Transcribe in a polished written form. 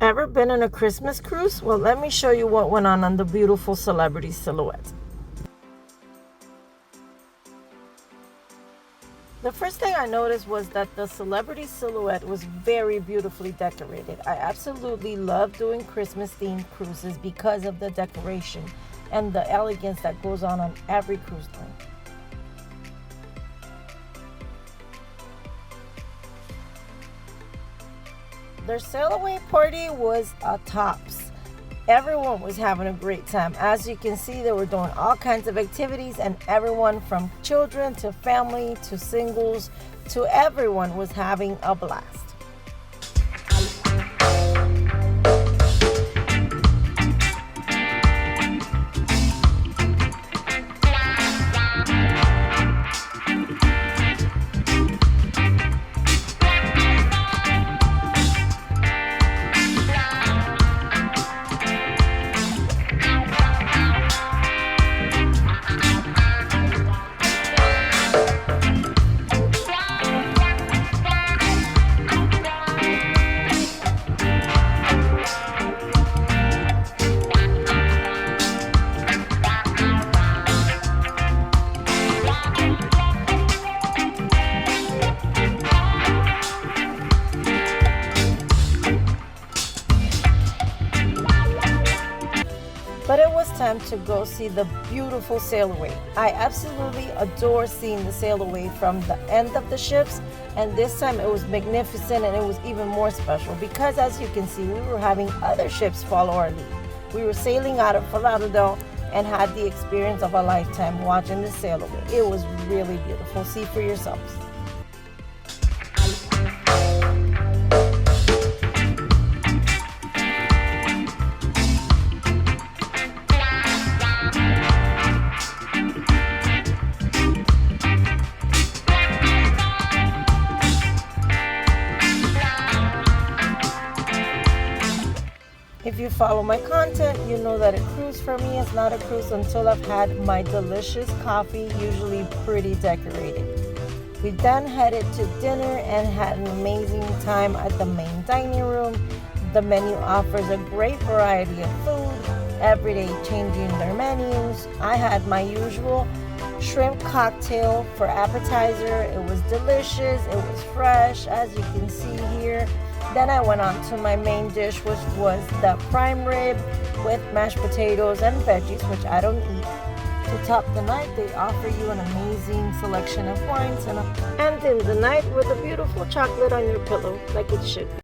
Ever been on a Christmas cruise? Well, let me show you what went on the beautiful celebrity silhouette. The first thing I noticed was that the celebrity silhouette was very beautifully decorated. I absolutely love doing Christmas themed cruises because of the decoration and the elegance that goes on every cruise line. Their sail away party was a tops. Everyone was having a great time. As you can see, they were doing all kinds of activities, and everyone from children to family to singles to everyone was having a blast. But it was time to go see the beautiful sail away. I absolutely adore seeing the sail away from the end of the ships, and this time it was magnificent, and it was even more special because, as you can see, we were having other ships follow our lead. We were sailing out of Fort Lauderdale and had the experience of a lifetime watching the sail away. It was really beautiful. See for yourselves. If you follow my content, you know that a cruise for me is not a cruise until I've had my delicious coffee, usually pretty decorated. We then headed to dinner and had an amazing time at the main dining room. The menu offers a great variety of food, every day changing their menus. I had my usual shrimp cocktail for appetizer. It was delicious, it was fresh, as you can see here. Then I went on to my main dish, which was the prime rib with mashed potatoes and veggies, which I don't eat. To top the night, they offer you an amazing selection of wines and end the night with a beautiful chocolate on your pillow, like it should be.